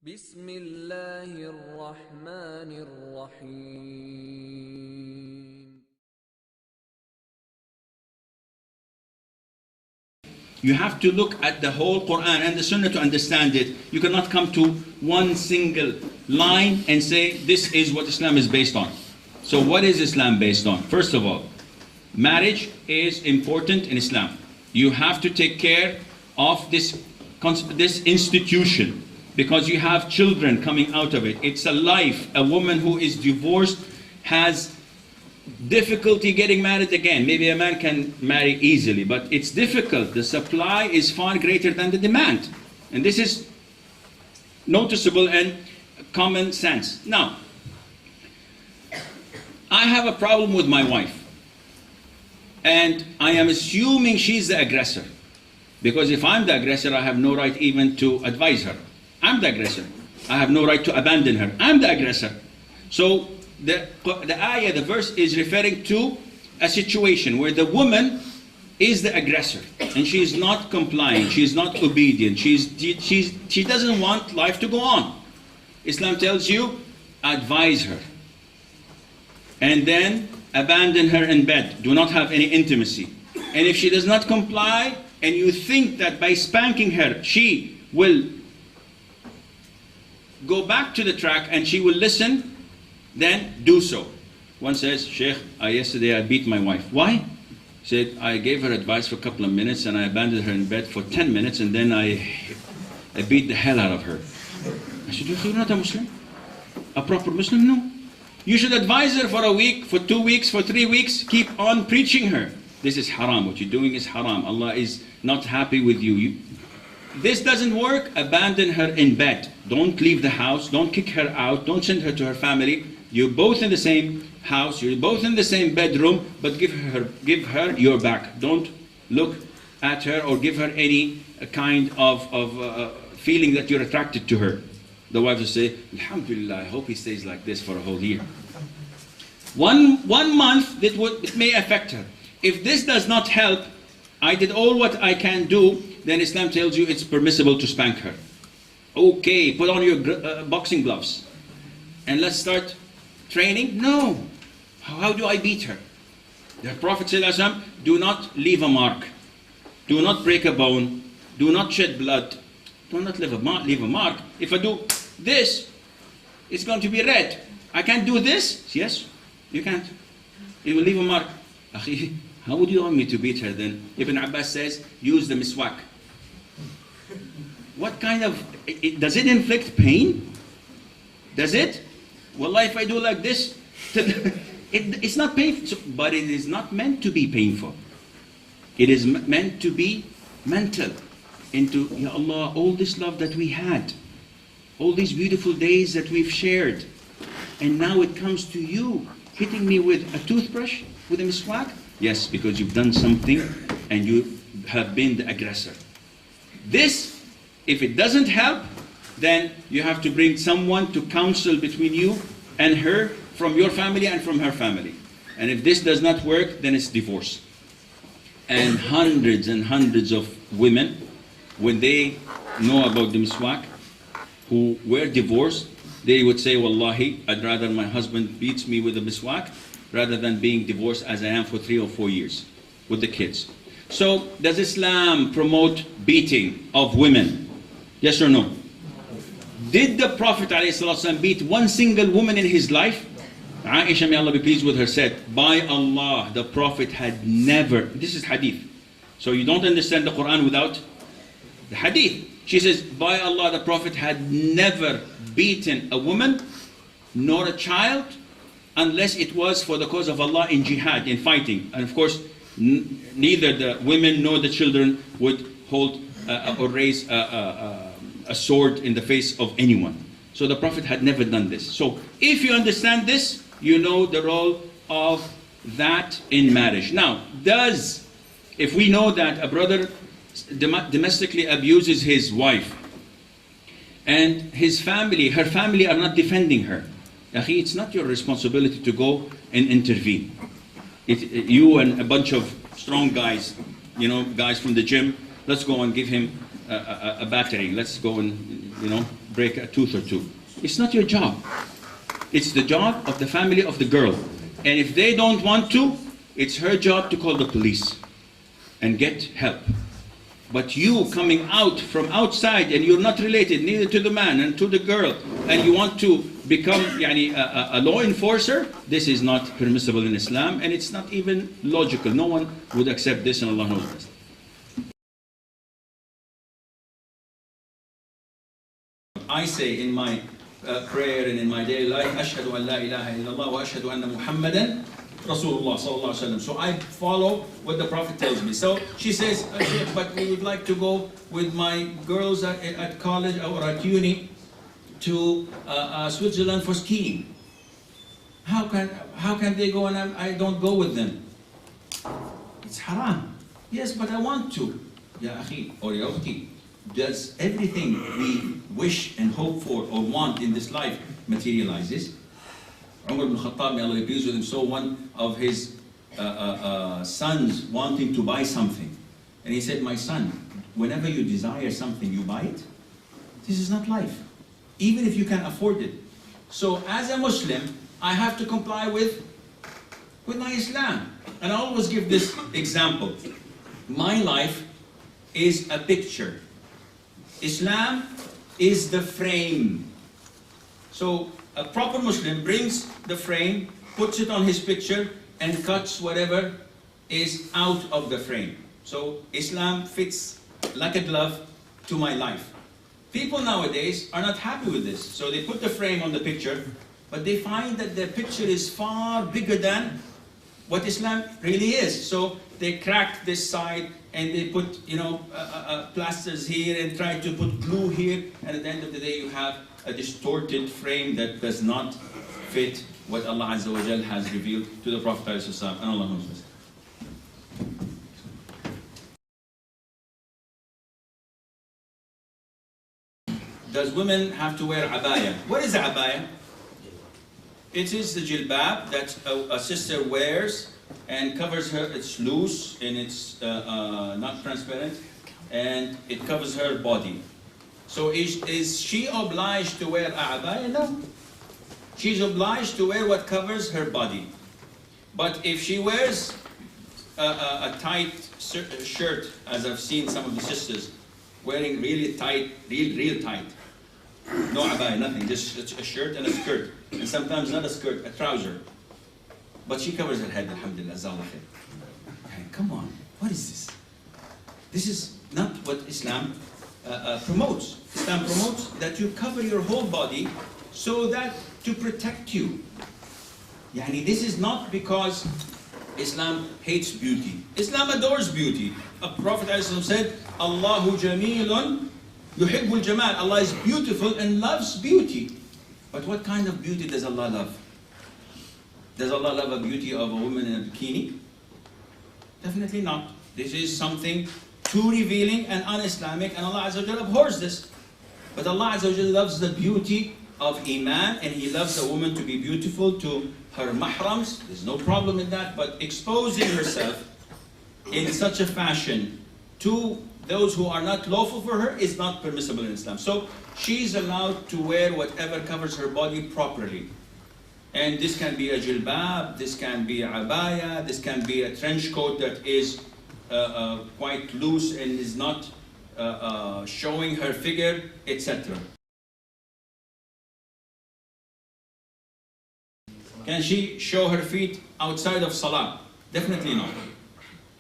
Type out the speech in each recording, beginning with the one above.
بسم الله الرحمن الرحيم. You have to look at the whole Quran and the Sunnah to understand it. You cannot come to one single line and say this is what Islam is based on. So what is Islam based on? First of all, marriage is important in Islam. You have to take care of this institution because you have children coming out of it. It's a life. A woman who is divorced has difficulty getting married again. Maybe a man can marry easily, but it's difficult. The supply is far greater than the demand. And this is noticeable and common sense. Now, I have a problem with my wife. And I am assuming she's the aggressor. Because if I'm the aggressor, I have no right even to advise her. I'm the aggressor. I have no right to abandon her. I'm the aggressor. So the ayah, the verse is referring to a situation where the woman is the aggressor and she is not complying, she is not obedient, she doesn't want life to go on. Islam tells you, advise her. And then abandon her in bed. Do not have any intimacy. And if she does not comply and you think that by spanking her she will go back to the track and she will listen, then do so. One says, Sheikh, yesterday I beat my wife. Why? He said, I gave her advice for a couple of minutes and I abandoned her in bed for 10 minutes and then I beat the hell out of her. I said, you're not a Muslim? A proper Muslim? No. You should advise her for a week, for 2 weeks, for 3 weeks. Keep on preaching her. This is haram. What you're doing is haram. Allah is not happy with you. This doesn't work. Abandon her in bed. Don't leave the house. Don't kick her out. Don't send her to her family. You're both in the same house. You're both in the same bedroom. But give her your back. Don't look at her or give her any kind of feeling that you're attracted to her. The wife will say, Alhamdulillah, I hope he stays like this for a whole year. One month, it may affect her. If this does not help, I did all what I can do, then Islam tells you it's permissible to spank her. Okay, put on your boxing gloves and let's start training. No. How do I beat her? The Prophet said, do not leave a mark. Do not break a bone. Do not shed blood. Do not leave a mark. If I do this, it's going to be red. I can't do this? Yes, you can't. It will leave a mark. How would you want me to beat her then? Ibn Abbas says, use the miswak. What kind of, does it inflict pain? Does it? Wallah, if I do like this, it's not painful, but it is not meant to be painful. It is meant to be mental. Into, Ya Allah, all this love that we had, all these beautiful days that we've shared, and now it comes to you, hitting me with a toothbrush, with a miswak? Yes, because you've done something and you have been the aggressor. This, if it doesn't help, then you have to bring someone to counsel between you and her, from your family and from her family. And if this does not work, then it's divorce. And hundreds of women, when they know about the miswak, who were divorced, they would say, Wallahi, I'd rather my husband beats me with a miswak rather than being divorced as I am for 3 or 4 years with the kids. So, does Islam promote beating of women? Yes or no? Did the Prophet ﷺ beat one single woman in his life? Aisha, may Allah be pleased with her, said, by Allah, the Prophet had never, this is hadith, so you don't understand the Quran without the hadith. She says, by Allah, the Prophet had never beaten a woman nor a child unless it was for the cause of Allah in jihad, in fighting. And of course, neither the women nor the children would hold or raise a sword in the face of anyone. So the Prophet had never done this. So if you understand this, you know the role of that in marriage. Now, if we know that a brother domestically abuses his wife and her family are not defending her, it's not your responsibility to go and intervene. You and a bunch of strong guys, guys from the gym, let's go and give him a battering. Let's go and break a tooth or two. It's not your job. It's the job of the family of the girl. And if they don't want to, it's her job to call the police and get help. But you coming out from outside and you're not related neither to the man and to the girl, and you want to become a law enforcer, this is not permissible in Islam, and it's not even logical. No one would accept this, and Allah knows best. I say in my prayer and in my daily life, Ashhadu an la ilaha illallah wa ashhadu anna Muhammadan Rasulullah sallallahu alaihi wasallam. So I follow what the Prophet tells me. So she says, but we would like to go with my girls at college or at uni to Switzerland for skiing. How can they go and I don't go with them? It's haram. Yes, but I want to. Ya akhi or ya ukhti, does everything we wish and hope for or want in this life materializes? Umar ibn Khattab, may Allah be pleased with him, saw one of his sons wanting to buy something. And he said, my son, whenever you desire something, you buy it? This is not life, even if you can afford it. So as a Muslim, I have to comply with my Islam. And I always give this example. My life is a picture. Islam is the frame. So a proper Muslim brings the frame, puts it on his picture, and cuts whatever is out of the frame. So Islam fits like a glove to my life. People nowadays are not happy with this. So they put the frame on the picture, but they find that the picture is far bigger than what Islam really is. So they crack this side and they put, plasters here and try to put glue here. And at the end of the day, you have a distorted frame that does not fit what Allah Azza wa Jal has revealed to the Prophet ﷺ, and Allah knows best. Does women have to wear abaya? What is abaya? It is the jilbab that a sister wears and covers her. It's loose and it's not transparent, and it covers her body. So is she obliged to wear abaya? No. She's obliged to wear what covers her body. But if she wears a tight shirt, as I've seen some of the sisters wearing really tight, real tight, no abaya, nothing, just a shirt and a skirt, and sometimes not a skirt, a trouser. But she covers her head, alhamdulillah, Zallah khair. Come on, what is this? This is not what Islam promotes. Islam promotes that you cover your whole body so that to protect you. This is not because Islam hates beauty. Islam adores beauty. A Prophet ﷺ said, Allahu jamilun yuhibbul jamal. Allah is beautiful and loves beauty. But what kind of beauty does Allah love? Does Allah love a beauty of a woman in a bikini? Definitely not. This is something too revealing and un-Islamic, and Allah Azza wa Jalla abhors this. But Allah Azza wa Jalla loves the beauty of Iman, and He loves a woman to be beautiful to her mahrams. There's no problem in that, but exposing herself in such a fashion to those who are not lawful for her is not permissible in Islam. So she's allowed to wear whatever covers her body properly. And this can be a jilbab, this can be a abaya, this can be a trench coat that is quite loose and is not showing her figure, etc. Can she show her feet outside of salah? Definitely not.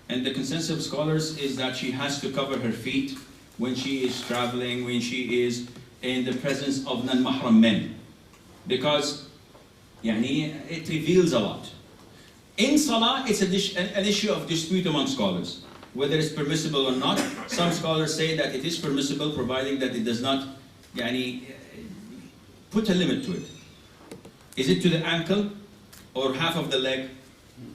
And the consensus of scholars is that she has to cover her feet when she is traveling, when she is in the presence of non-mahram men. Because it reveals a lot. In salah, it's an issue of dispute among scholars, whether it's permissible or not. Some scholars say that it is permissible, providing that it does not put a limit to it. Is it to the ankle or half of the leg?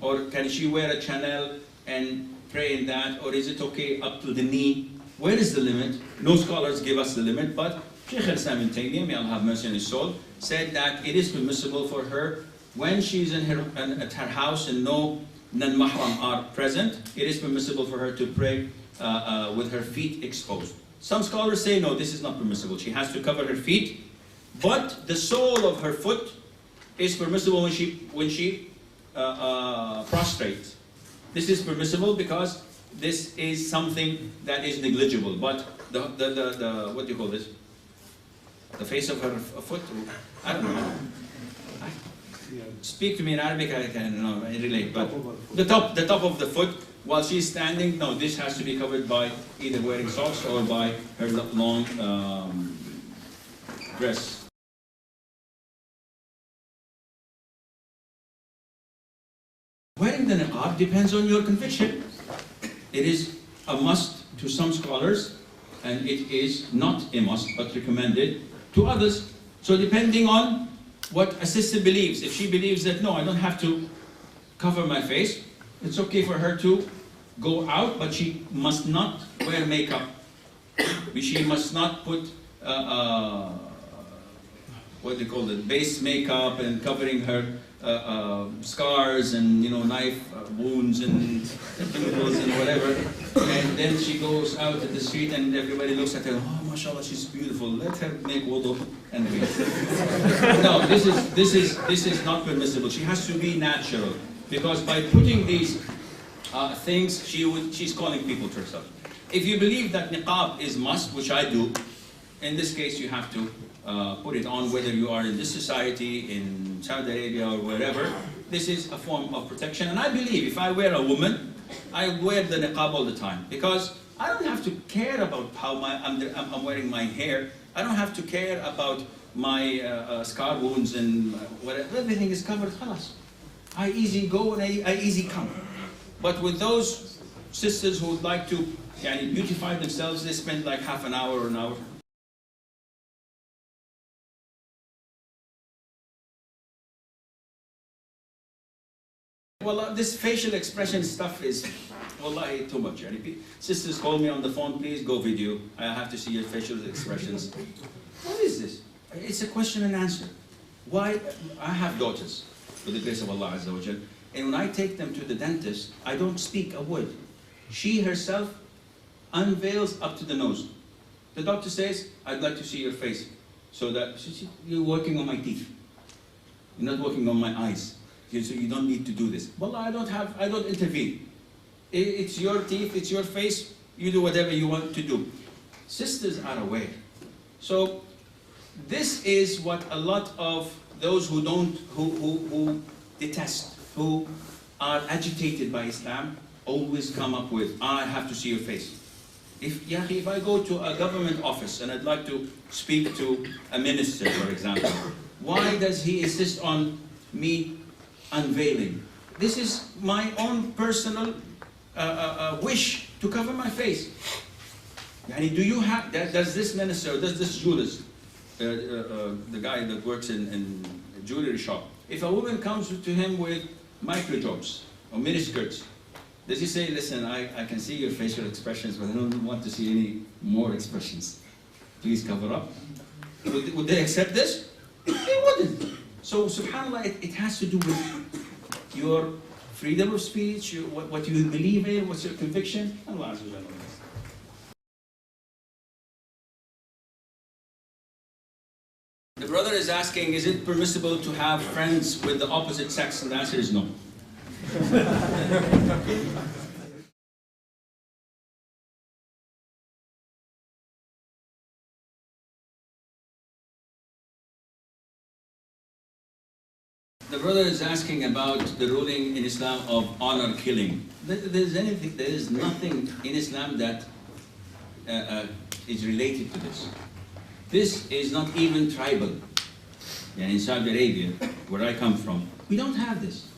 Or can she wear a Chanel and pray in that? Or is it okay up to the knee? Where is the limit? No scholars give us the limit, but Shaykh al-Islam ibn Taymiyyah, may Allah have mercy on his soul, said that it is permissible for her when she's at her house and no non-mahram are present, it is permissible for her to pray with her feet exposed. Some scholars say no, this is not permissible. She has to cover her feet, but the sole of her foot is permissible when she prostrates. This is permissible because this is something that is negligible. But the what do you call this? The face of her foot? I don't know. Speak to me in Arabic, I can relate. But the top of the foot, while she's standing, no, this has to be covered by either wearing socks or by her long dress. Wearing the niqab depends on your conviction. It is a must to some scholars, and it is not a must, but recommended to others. So depending on what a sister believes, if she believes that no, I don't have to cover my face, it's okay for her to go out, but she must not wear makeup. She must not put what do you call it, base makeup and covering her scars and knife wounds and pimples and whatever. And then she goes out at the street and everybody looks at her. Oh, mashallah, she's beautiful. Let her make wudu and wait. No, this is not permissible. She has to be natural, because by putting these things, she's calling people to herself. If you believe that niqab is must, which I do, in this case you have to put it on, whether you are in this society, in Saudi Arabia or wherever. This is a form of protection. And I believe if I wear a woman, I wear the niqab all the time, because I don't have to care about how I'm wearing my hair. I don't have to care about my scar wounds and whatever. Everything is covered, khalas. I easy go and I easy come. But with those sisters who would like to beautify themselves, they spend like half an hour or an hour. Well, this facial expression stuff is, wallahi, too much. Sisters call me on the phone, please go video. I have to see your facial expressions. What is this? It's a question and answer. Why? I have daughters, with the grace of Allah Azza wa Jal. And when I take them to the dentist, I don't speak a word. She herself unveils up to the nose. The doctor says, I'd like to see your face. So that, you're working on my teeth. You're not working on my eyes. So you don't need to do this. Wallah, I don't intervene. It's your teeth, it's your face, you do whatever you want to do. Sisters are aware. So this is what a lot of those who detest, who are agitated by Islam, always come up with, I have to see your face. If I go to a government office and I'd like to speak to a minister, for example, why does he insist on me unveiling? This is my own personal wish to cover my face. Do you have, does this minister, does this jewelist, the guy that works in a jewelry shop, if a woman comes to him with microjobs or miniskirts, does he say, listen, I can see your facial expressions, but I don't want to see any more expressions. Please cover up. Would they accept this? They wouldn't. So, subhanAllah, it has to do with your freedom of speech, what you believe in, what's your conviction. Allah Azza wa Jalla. The brother is asking, is it permissible to have friends with the opposite sex? And the answer is no. The brother is asking about the ruling in Islam of honor killing. There is nothing in Islam that is related to this. This is not even tribal. In Saudi Arabia, where I come from, we don't have this.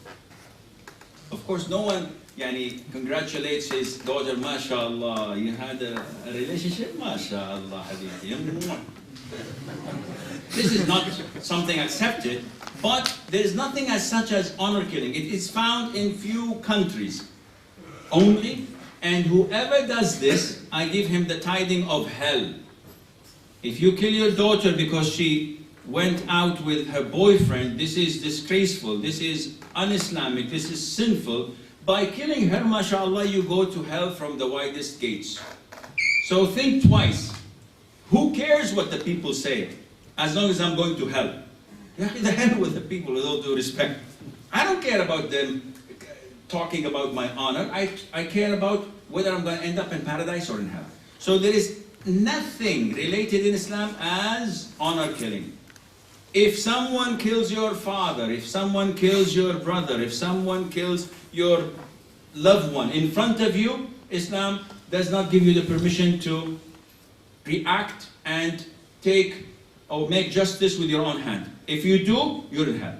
Of course, no one congratulates his daughter, mashallah, you had a relationship, mashallah, habibi. This is not something accepted, but there is nothing as such as honor killing. It is found in few countries only, and whoever does this, I give him the tiding of hell. If you kill your daughter because she went out with her boyfriend, this is disgraceful, this is un-Islamic, this is sinful. By killing her, mashallah, you go to hell from the widest gates. So think twice. Who cares what the people say, as long as I'm going to hell? The hell with the people, with all due respect. I don't care about them talking about my honor. I care about whether I'm going to end up in paradise or in hell. So there is nothing related in Islam as honor killing. If someone kills your father, if someone kills your brother, if someone kills your loved one in front of you, Islam does not give you the permission to react and take or make justice with your own hand. If you do, you're in hell.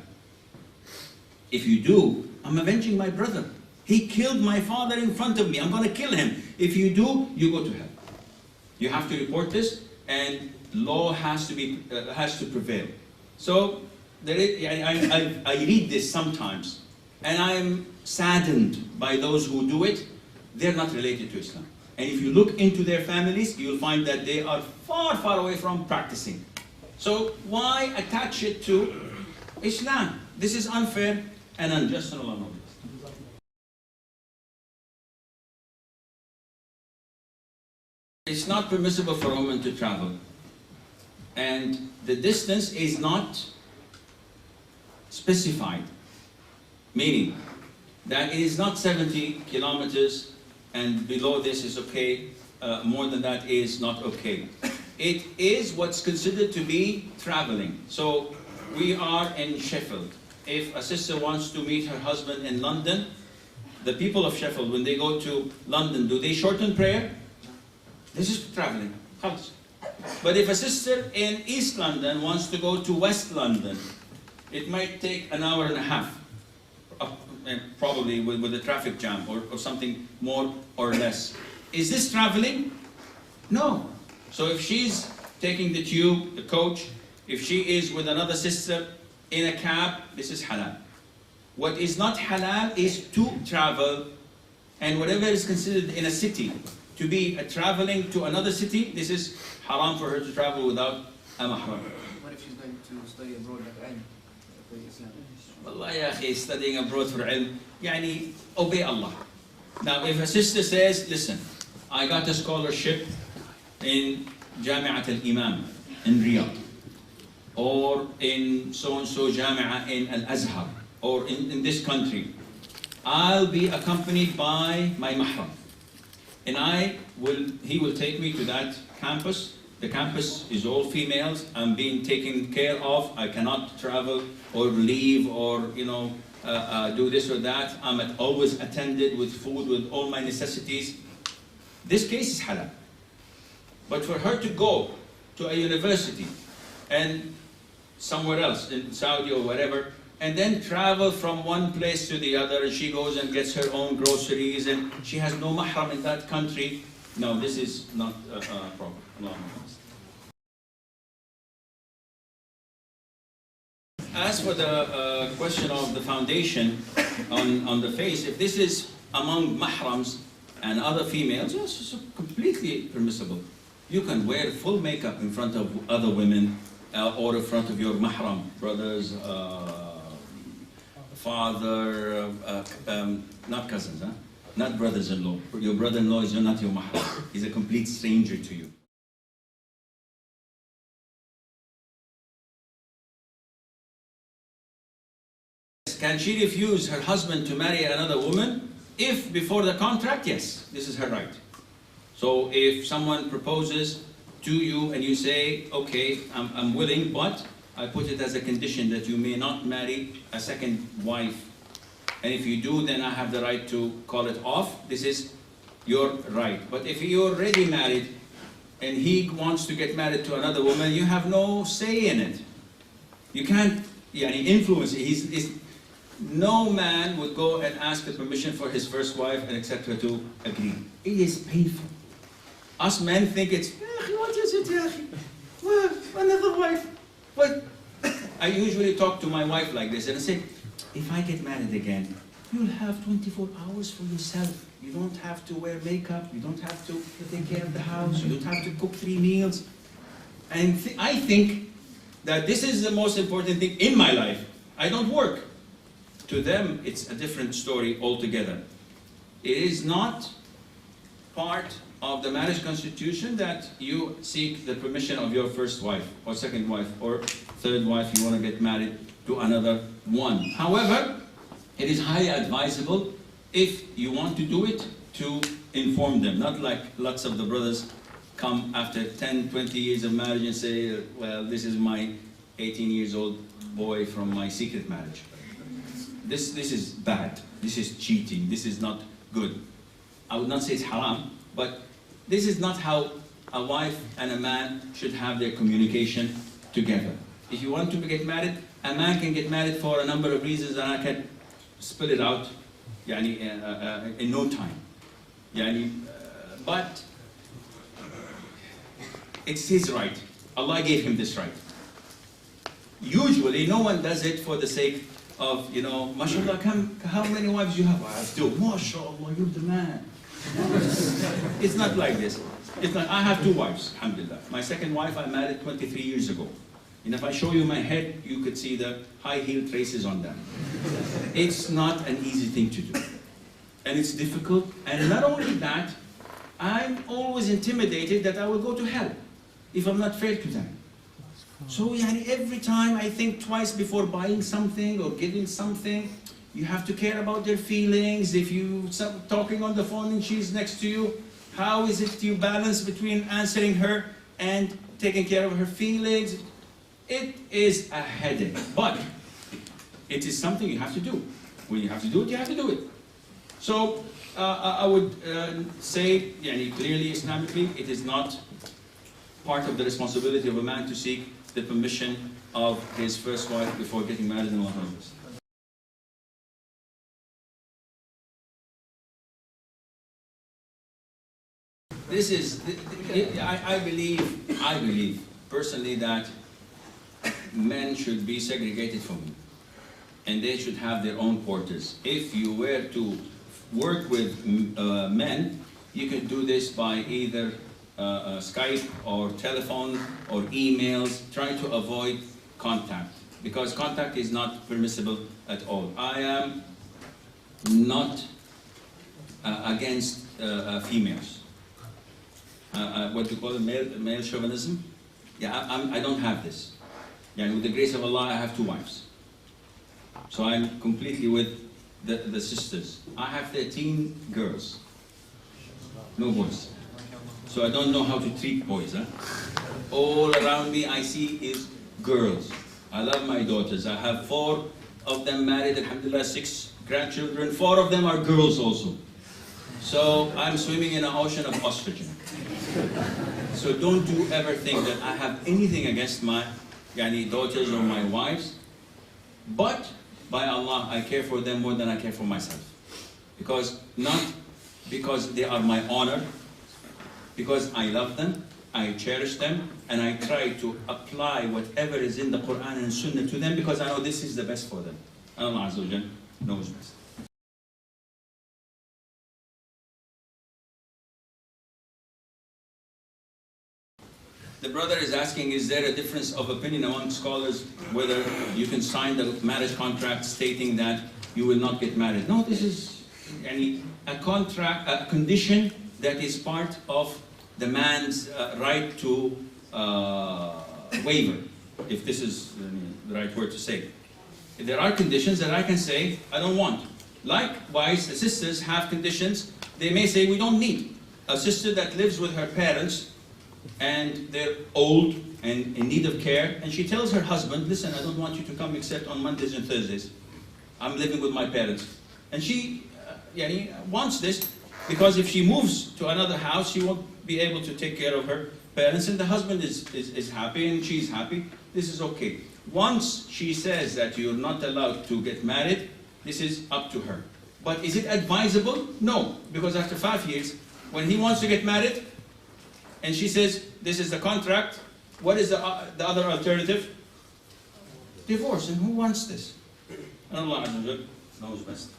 If you do, I'm avenging my brother. He killed my father in front of me. I'm going to kill him. If you do, you go to hell. You have to report this, and law has to prevail. So there is, I read this sometimes, and I am saddened by those who do it. They're not related to Islam. And if you look into their families, you'll find that they are far, far away from practicing. So why attach it to Islam? This is unfair and unjust, and Allah knows. It's not permissible for a woman to travel. And the distance is not specified. Meaning that it is not 70 kilometers and below this is okay, more than that is not okay. It is what's considered to be traveling. So we are in Sheffield. If a sister wants to meet her husband in London, the people of Sheffield, when they go to London, do they shorten prayer? This is traveling. But if a sister in East London wants to go to West London, it might take an hour and a half, probably with a traffic jam or something more or less. Is this traveling? No. So if she's taking the tube, the coach, if she is with another sister in a cab, this is halal. What is not halal is to travel, and whatever is considered in a city to be traveling to another city, this is haram for her to travel without a mahram. What if she's going to study abroad like ilm for Islam? Wallah ya akhi, studying abroad for ilm, yani obey Allah. Now if a sister says, listen, I got a scholarship in Jami'at al-Imam in Riyadh, or in so-and-so Jami'ah in Al-Azhar, or in this country, I'll be accompanied by my mahram. And he will take me to that campus. The campus is all females. I'm being taken care of. I cannot travel or leave or do this or that. I'm always attended with food, with all my necessities. This case is halal. But for her to go to a university and somewhere else in Saudi or wherever, and then travel from one place to the other, and she goes and gets her own groceries, and she has no mahram in that country. No, this is not a problem. Allah knows. As for the question of the foundation on the face, if this is among mahrams and other females, yes, it's completely permissible. You can wear full makeup in front of other women or in front of your mahram, brothers, father, not cousins, huh? Not brothers-in-law. Your brother-in-law is not your mahram. He's a complete stranger to you. Can she refuse her husband to marry another woman? If before the contract, yes, this is her right. So if someone proposes to you and you say, okay, I'm willing, but I put it as a condition that you may not marry a second wife. And if you do, then I have the right to call it off. This is your right. But if you're already married and he wants to get married to another woman, you have no say in it. You can't influence it. No man would go and ask the permission for his first wife and etc. to agree. It is painful. Us men think it's, what is it, well, another wife. But I usually talk to my wife like this and I say, if I get married again, you'll have 24 hours for yourself. You don't have to wear makeup. You don't have to take care of the house. You don't have to cook 3 meals. And I think that this is the most important thing in my life. I don't work. To them, it's a different story altogether. It is not part of the marriage constitution that you seek the permission of your first wife, or second wife, or third wife, you want to get married to another one. However, it is highly advisable if you want to do it to inform them, not like lots of the brothers come after 10, 20 years of marriage and say, well, this is my 18 years old boy from my secret marriage. This is bad. This is cheating. This is not good. I would not say it's haram, but this is not how a wife and a man should have their communication together. If you want to get married, a man can get married for a number of reasons, and I can spell it out in no time. But it's his right. Allah gave him this right. Usually, no one does it for the sake of, mashallah, how many wives you have? I have two. Mashallah, you're the man. It's not like this. It's not. I have two wives, alhamdulillah. My second wife I married 23 years ago. And if I show you my head, you could see the high heel traces on that. It's not an easy thing to do. And it's difficult. And not only that, I'm always intimidated that I will go to hell if I'm not fair to them. So every time I think twice before buying something or giving something. You have to care about their feelings. If you start talking on the phone and she's next to you, how is it you balance between answering her and taking care of her feelings? It is a headache, but it is something you have to do. When you have to do it, you have to do it. So I would say, clearly Islamically, it is not part of the responsibility of a man to seek the permission of his first wife before getting married in Allah. This is, I believe personally that men should be segregated from women, and they should have their own quarters. If you were to work with men, you can do this by either Skype or telephone or emails, trying to avoid contact, because contact is not permissible at all. I am not against females. What you call male chauvinism? I don't have this. With the grace of Allah, I have two wives. So I'm completely with the sisters. I have 13 girls, no boys. So I don't know how to treat boys. All around me I see is girls. I love my daughters. I have 4 of them married, alhamdulillah, 6 grandchildren. 4 of them are girls also. So I'm swimming in an ocean of oxygen. So don't you ever think that I have anything against my daughters or my wives. But by Allah, I care for them more than I care for myself. Not because they are my honor, because I love them, I cherish them, and I try to apply whatever is in the Quran and Sunnah to them, because I know this is the best for them. Allah Azza wa Jal knows best. The brother is asking, is there a difference of opinion among scholars whether you can sign the marriage contract stating that you will not get married? No, this is a contract, a condition that is part of the man's right to waiver, if this is the right word to say. There are conditions that I can say I don't want. Likewise, the sisters have conditions. They may say we don't need. A sister that lives with her parents and they're old and in need of care, and she tells her husband, listen, I don't want you to come except on Mondays and Thursdays. I'm living with my parents. And she wants this because if she moves to another house, she won't be able to take care of her parents, and the husband is happy and she's happy. This is okay. Once she says that you're not allowed to get married, this is up to her. But is it advisable? No, because after 5 years, when he wants to get married, and she says, this is the contract, what is the other alternative? Divorce. And who wants this? And Allah Azza wa Jal knows best.